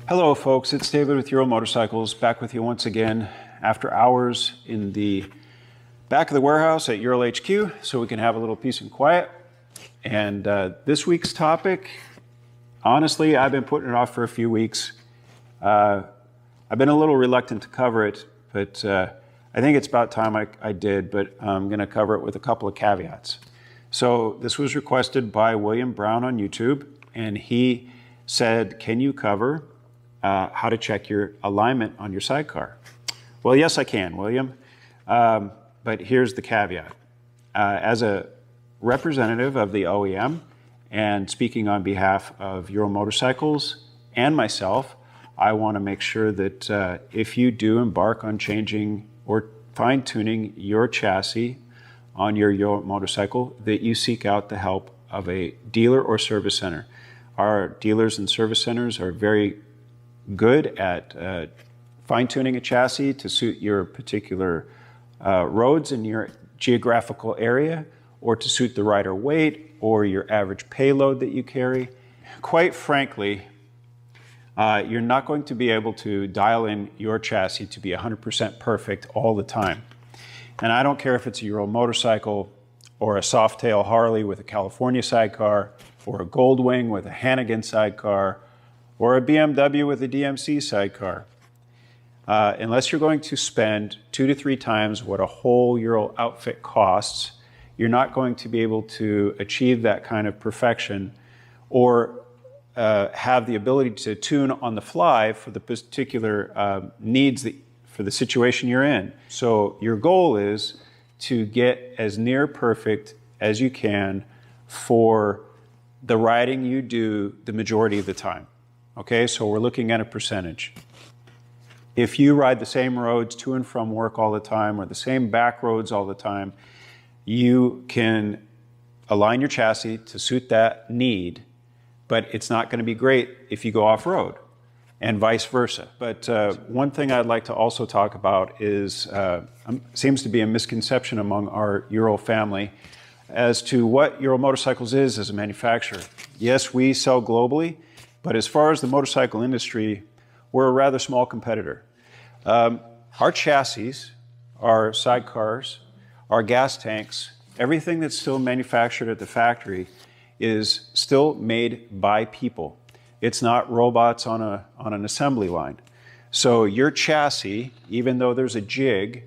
Hello folks, it's David with Ural Motorcycles, back with you once again after hours in the back of the warehouse at Ural HQ so we can have a little peace and quiet. And this week's topic, honestly, I've been putting it off for a few weeks. I've been a little reluctant to cover it, but I think it's about time I did, but I'm going to cover it with a couple of caveats. So this was requested by William Brown on YouTube, and he said, can you cover how to check your alignment on your sidecar? Well, yes, I can, William. But here's the caveat. As a representative of the OEM and speaking on behalf of Ural Motorcycles and myself, I want to make sure that if you do embark on changing or fine-tuning your chassis on your Ural motorcycle, that you seek out the help of a dealer or service center. Our dealers and service centers are very good at fine-tuning a chassis to suit your particular roads in your geographical area, or to suit the rider weight or your average payload that you carry. Quite frankly, you're not going to be able to dial in your chassis to be 100% perfect all the time. And I don't care if it's a Ural motorcycle or a Softail Harley with a California sidecar, or a Goldwing with a Hannigan sidecar, or a BMW with a DMC sidecar. Unless you're going to spend 2 to 3 times what a whole Ural outfit costs, you're not going to be able to achieve that kind of perfection or have the ability to tune on the fly for the particular needs for the situation you're in. So your goal is to get as near perfect as you can for the riding you do the majority of the time. Okay, so we're looking at a percentage. If you ride the same roads to and from work all the time, or the same back roads all the time, you can align your chassis to suit that need, but it's not going to be great if you go off-road, and vice versa. But one thing I'd like to also talk about is, seems to be a misconception among our Ural family as to what Ural Motorcycles is as a manufacturer. Yes, we sell globally, but as far as the motorcycle industry, we're a rather small competitor. Our chassis, our sidecars, our gas tanks, everything that's still manufactured at the factory is still made by people. It's not robots on an assembly line. So your chassis, even though there's a jig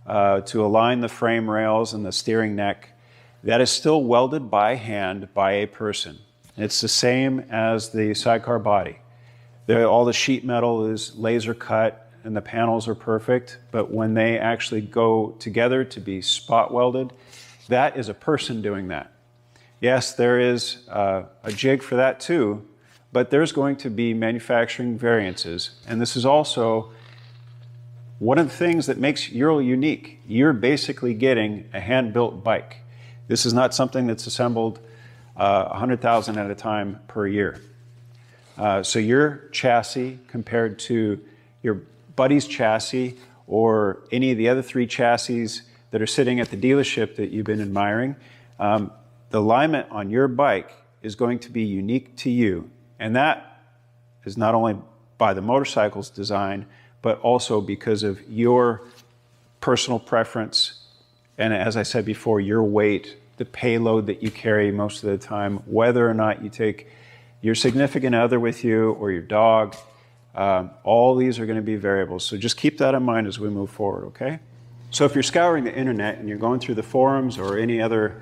to align the frame rails and the steering neck, that is still welded by hand by a person. It's the same as the sidecar body. All the sheet metal is laser cut and the panels are perfect, but when they actually go together to be spot welded, that is a person doing that. Yes, there is a jig for that too, but there's going to be manufacturing variances. And this is also one of the things that makes Ural unique. You're basically getting a hand-built bike. This is not something that's assembled 100,000 at a time per year. So your chassis compared to your buddy's chassis or any of the other 3 chassis that are sitting at the dealership that you've been admiring, the alignment on your bike is going to be unique to you. And that is not only by the motorcycle's design, but also because of your personal preference. And as I said before, your weight, the payload that you carry most of the time, whether or not you take your significant other with you or your dog, all these are going to be variables. So just keep that in mind as we move forward, okay? So if you're scouring the internet and you're going through the forums or any other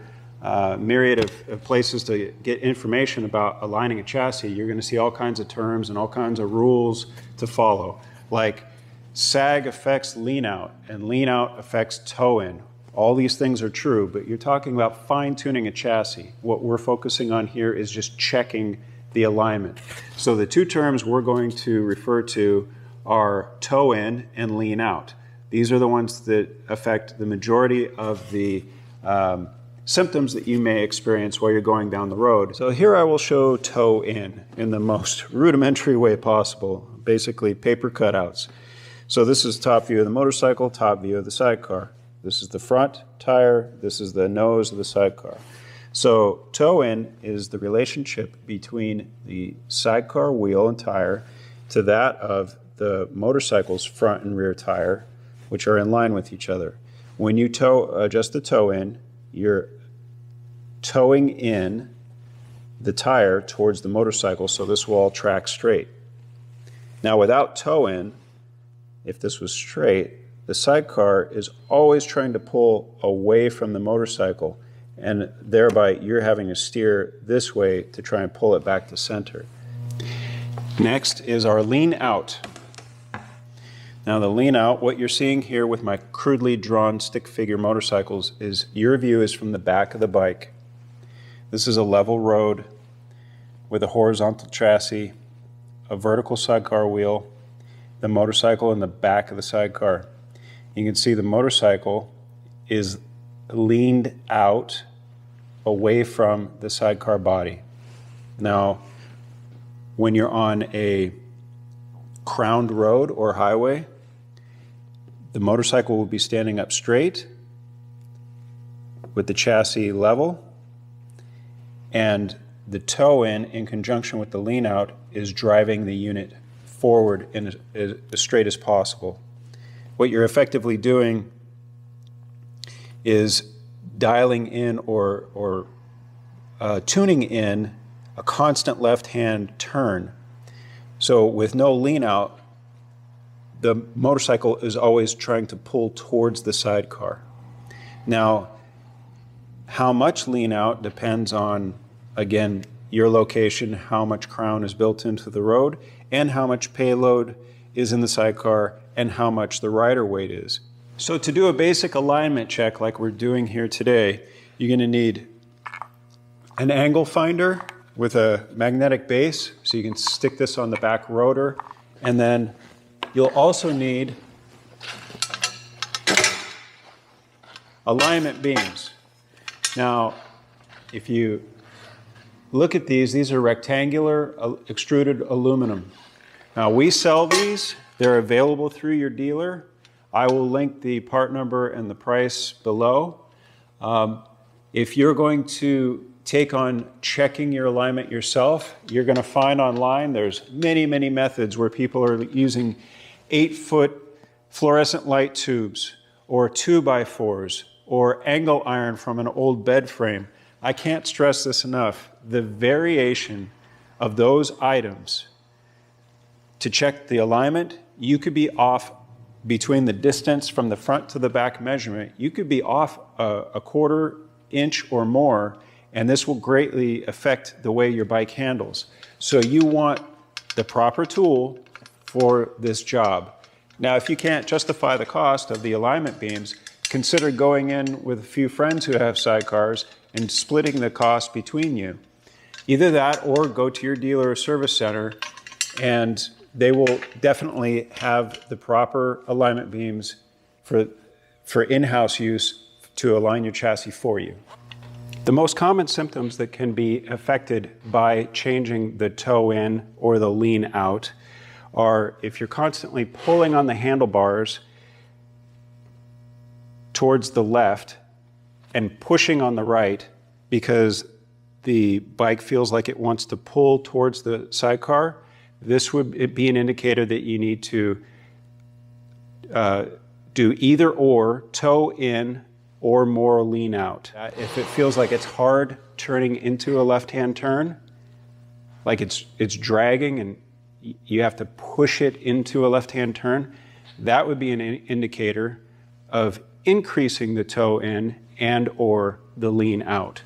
myriad of places to get information about aligning a chassis, you're going to see all kinds of terms and all kinds of rules to follow. Like sag affects lean out and lean out affects toe in. All these things are true, but you're talking about fine-tuning a chassis. What we're focusing on here is just checking the alignment. So the 2 terms we're going to refer to are toe in and lean out. These are the ones that affect the majority of the symptoms that you may experience while you're going down the road. So here I will show toe in the most rudimentary way possible, basically paper cutouts. So this is top view of the motorcycle, top view of the sidecar. This is the front tire, this is the nose of the sidecar. So toe in is the relationship between the sidecar wheel and tire to that of the motorcycle's front and rear tire, which are in line with each other. When you adjust the toe in, you're towing in the tire towards the motorcycle, so this will all track straight. Now without toe in, if this was straight, the sidecar is always trying to pull away from the motorcycle, and thereby you're having to steer this way to try and pull it back to center. Next is our lean out. Now the lean out, what you're seeing here with my crudely drawn stick figure motorcycles is your view is from the back of the bike. This is a level road with a horizontal chassis, a vertical sidecar wheel, the motorcycle in the back of the sidecar. You can see the motorcycle is leaned out away from the sidecar body. Now, when you're on a crowned road or highway, the motorcycle will be standing up straight with the chassis level, and the toe in conjunction with the lean out is driving the unit forward in as straight as possible. What you're effectively doing is dialing in or tuning in a constant left-hand turn. So with no lean out, the motorcycle is always trying to pull towards the sidecar. Now, how much lean out depends on, again, your location, how much crown is built into the road, and how much payload is in the sidecar, and how much the rider weight is. So to do a basic alignment check like we're doing here today, you're going to need an angle finder with a magnetic base, so you can stick this on the back rotor, and then you'll also need alignment beams. Now, if you look at these are rectangular extruded aluminum. Now we sell these, they're available through your dealer. I will link the part number and the price below. If you're going to take on checking your alignment yourself, you're going to find online there's many, many methods where people are using 8-foot fluorescent light tubes or 2x4s or angle iron from an old bed frame. I can't stress this enough. The variation of those items to check the alignment, you could be off between the distance from the front to the back measurement. You could be off a quarter inch or more, and this will greatly affect the way your bike handles. So you want the proper tool for this job. Now, if you can't justify the cost of the alignment beams, consider going in with a few friends who have sidecars and splitting the cost between you. Either that or go to your dealer or service center, and they will definitely have the proper alignment beams for in-house use to align your chassis for you. The most common symptoms that can be affected by changing the toe in or the lean out are if you're constantly pulling on the handlebars towards the left and pushing on the right because the bike feels like it wants to pull towards the sidecar. This would be an indicator that you need to do either or, toe in or more lean out. If it feels like it's hard turning into a left-hand turn, like it's dragging and you have to push it into a left-hand turn, that would be an indicator of increasing the toe in and or the lean out.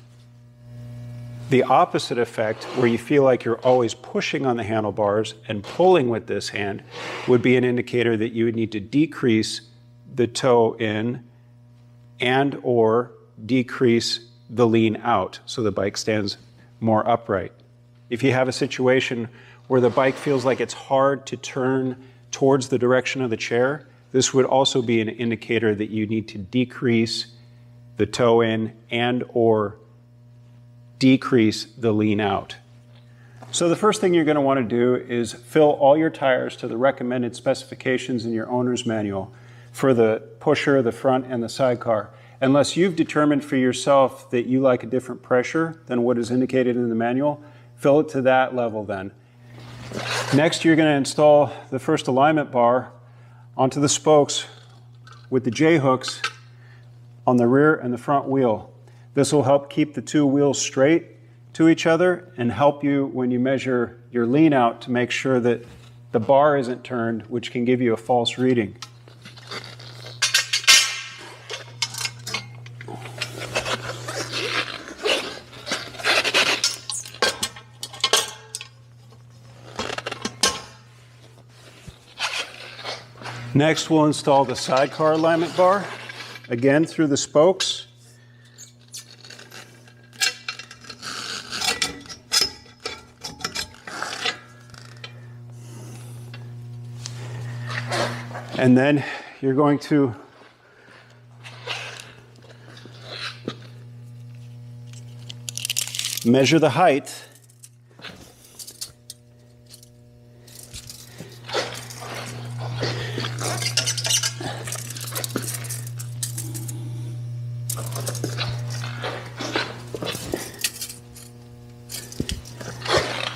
The opposite effect, where you feel like you're always pushing on the handlebars and pulling with this hand, would be an indicator that you would need to decrease the toe in and or decrease the lean out so the bike stands more upright. If you have a situation where the bike feels like it's hard to turn towards the direction of the chair, this would also be an indicator that you need to decrease the toe in and or decrease the lean out. So the first thing you're going to want to do is fill all your tires to the recommended specifications in your owner's manual for the pusher, the front, and the sidecar. Unless you've determined for yourself that you like a different pressure than what is indicated in the manual, fill it to that level then. Next, you're going to install the first alignment bar onto the spokes with the J-hooks on the rear and the front wheel. This will help keep the two wheels straight to each other and help you when you measure your lean out to make sure that the bar isn't turned, which can give you a false reading. Next, we'll install the sidecar alignment bar, again through the spokes. And then you're going to measure the height .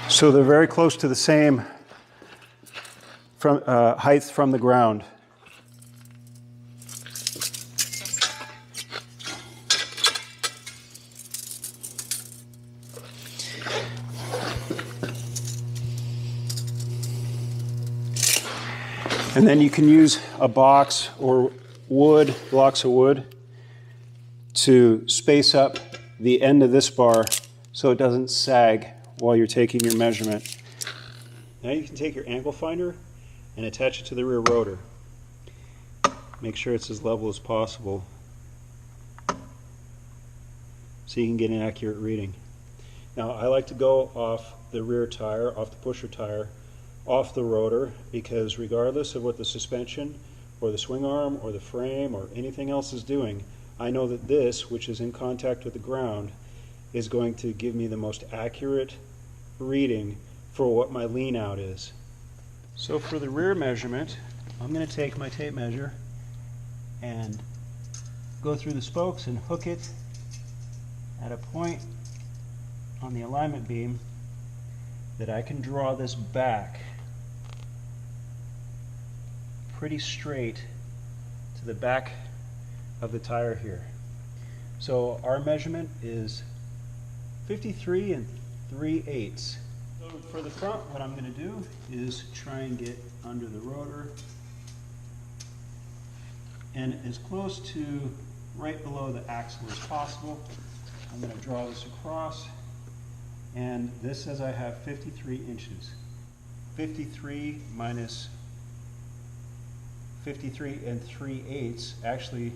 So they're very close to the same height from the ground. And then you can use a box or wood, blocks of wood, to space up the end of this bar so it doesn't sag while you're taking your measurement. Now you can take your angle finder and attach it to the rear rotor. Make sure it's as level as possible so you can get an accurate reading. Now I like to go off the rear tire, off the pusher tire, off the rotor, because regardless of what the suspension or the swing arm or the frame or anything else is doing, I know that this, which is in contact with the ground, is going to give me the most accurate reading for what my lean out is. So for the rear measurement, I'm going to take my tape measure and go through the spokes and hook it at a point on the alignment beam that I can draw this back pretty straight to the back of the tire here. So our measurement is 53 3/8. So for the front, what I'm going to do is try and get under the rotor and as close to right below the axle as possible. I'm going to draw this across, and this says I have 53 inches. 53 minus 53 3/8, actually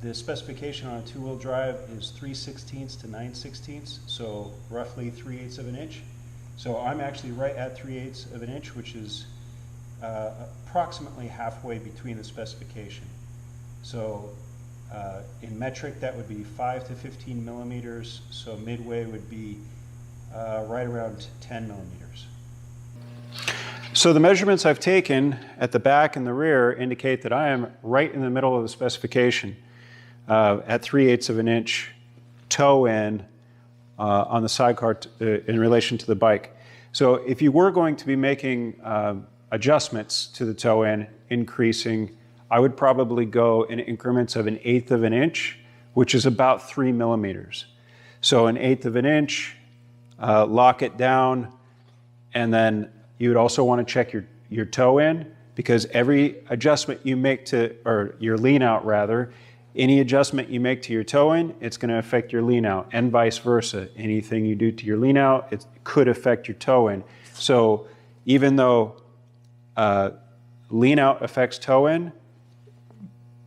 the specification on a two-wheel drive is 3/16 to 9/16, so roughly 3/8 of an inch. So I'm actually right at 3/8 of an inch, which is approximately halfway between the specification. So in metric, that would be 5 to 15 millimeters, so midway would be right around 10 millimeters. So the measurements I've taken at the back and the rear indicate that I am right in the middle of the specification at 3/8 of an inch toe in on the sidecar in relation to the bike. So if you were going to be making adjustments to the toe in, increasing, I would probably go in increments of 1/8 of an inch, which is about 3 millimeters. So 1/8 of an inch, lock it down, and then you would also want to check your toe in, because every adjustment you make to, or your lean out rather, any adjustment you make to your toe in, it's going to affect your lean out, and vice versa. Anything you do to your lean out, it could affect your toe in. So even though lean out affects toe in,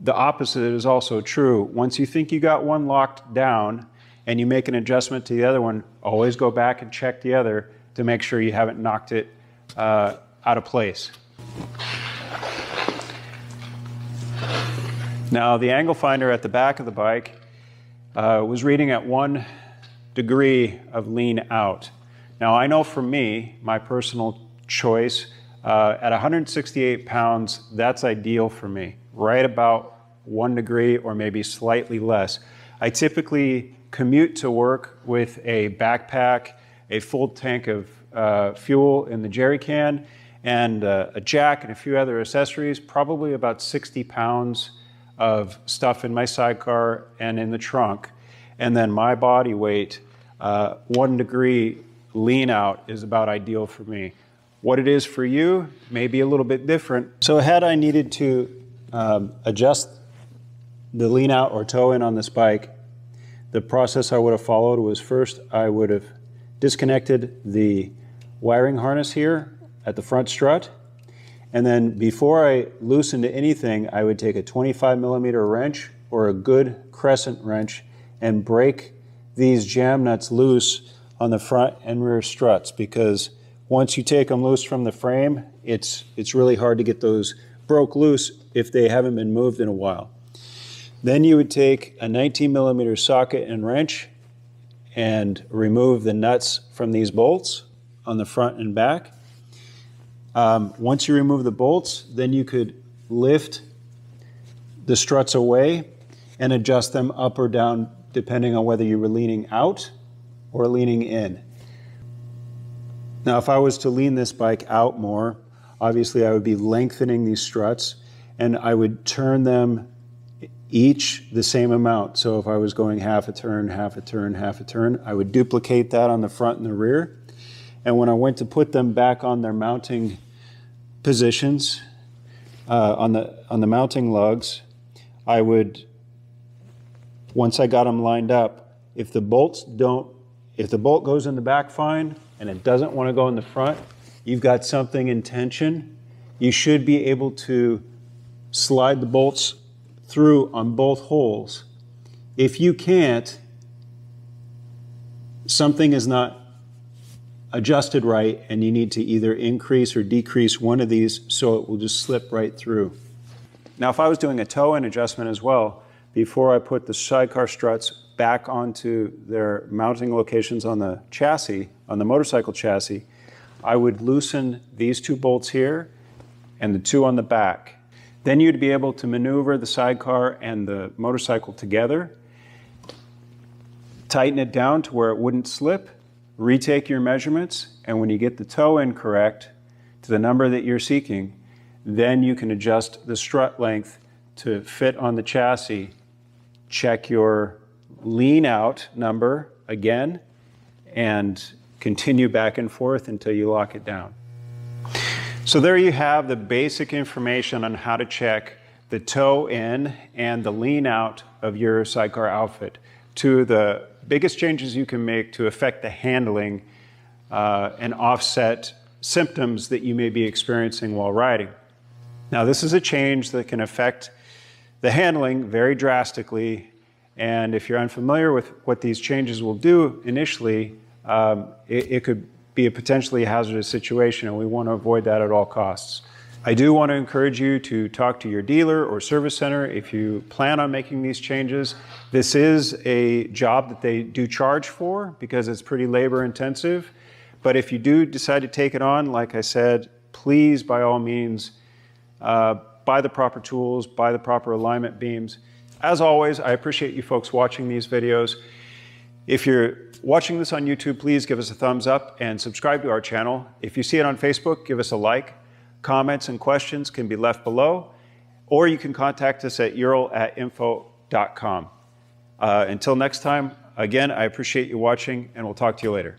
the opposite is also true. Once you think you got one locked down and you make an adjustment to the other one, always go back and check the other to make sure you haven't knocked it out of place. Now the angle finder at the back of the bike was reading at 1 degree of lean out. Now I know for me, my personal choice, at 168 pounds, that's ideal for me, right about 1 degree or maybe slightly less. I typically commute to work with a backpack, a full tank of fuel in the jerry can, and a jack and a few other accessories, probably about 60 pounds of stuff in my sidecar and in the trunk. And then my body weight, 1 degree lean out is about ideal for me. What it is for you may be a little bit different. So had I needed to adjust the lean out or toe in on this bike, the process I would have followed was, first I would have disconnected the wiring harness here at the front strut, and then before I loosened anything, I would take a 25mm wrench or a good crescent wrench and break these jam nuts loose on the front and rear struts, because once you take them loose from the frame, it's really hard to get those broke loose if they haven't been moved in a while. Then you would take a 19mm socket and wrench and remove the nuts from these bolts on the front and back. Once you remove the bolts, then you could lift the struts away and adjust them up or down depending on whether you were leaning out or leaning in. Now, if I was to lean this bike out more, obviously I would be lengthening these struts, and I would turn them each the same amount. So if I was going half a turn, half a turn, half a turn, I would duplicate that on the front and the rear. And when I went to put them back on their mounting positions, on the mounting lugs, I would, once I got them lined up, if the bolt goes in the back fine and it doesn't want to go in the front, you've got something in tension. You should be able to slide the bolts through on both holes. If you can't, something is not adjusted right, and you need to either increase or decrease one of these so it will just slip right through. Now, if I was doing a toe-in adjustment as well, before I put the sidecar struts back onto their mounting locations on the chassis, on the motorcycle chassis, I would loosen these 2 bolts here and the 2 on the back. Then you'd be able to maneuver the sidecar and the motorcycle together, tighten it down to where it wouldn't slip, retake your measurements, and when you get the toe in correct to the number that you're seeking, then you can adjust the strut length to fit on the chassis. Check your lean out number again and continue back and forth until you lock it down. So there you have the basic information on how to check the toe in and the lean out of your sidecar outfit. Two of the biggest changes you can make to affect the handling and offset symptoms that you may be experiencing while riding. Now, this is a change that can affect the handling very drastically, and if you're unfamiliar with what these changes will do initially, it could be a potentially hazardous situation, and we want to avoid that at all costs. I do want to encourage you to talk to your dealer or service center if you plan on making these changes. This is a job that they do charge for because it's pretty labor intensive, but if you do decide to take it on, like I said, please, by all means, buy the proper tools, buy the proper alignment beams. As always, I appreciate you folks watching these videos. If you're watching this on YouTube, please give us a thumbs up and subscribe to our channel. If you see it on Facebook, give us a like. Comments and questions can be left below, or you can contact us at ural@info.com. Until next time, again, I appreciate you watching, and we'll talk to you later.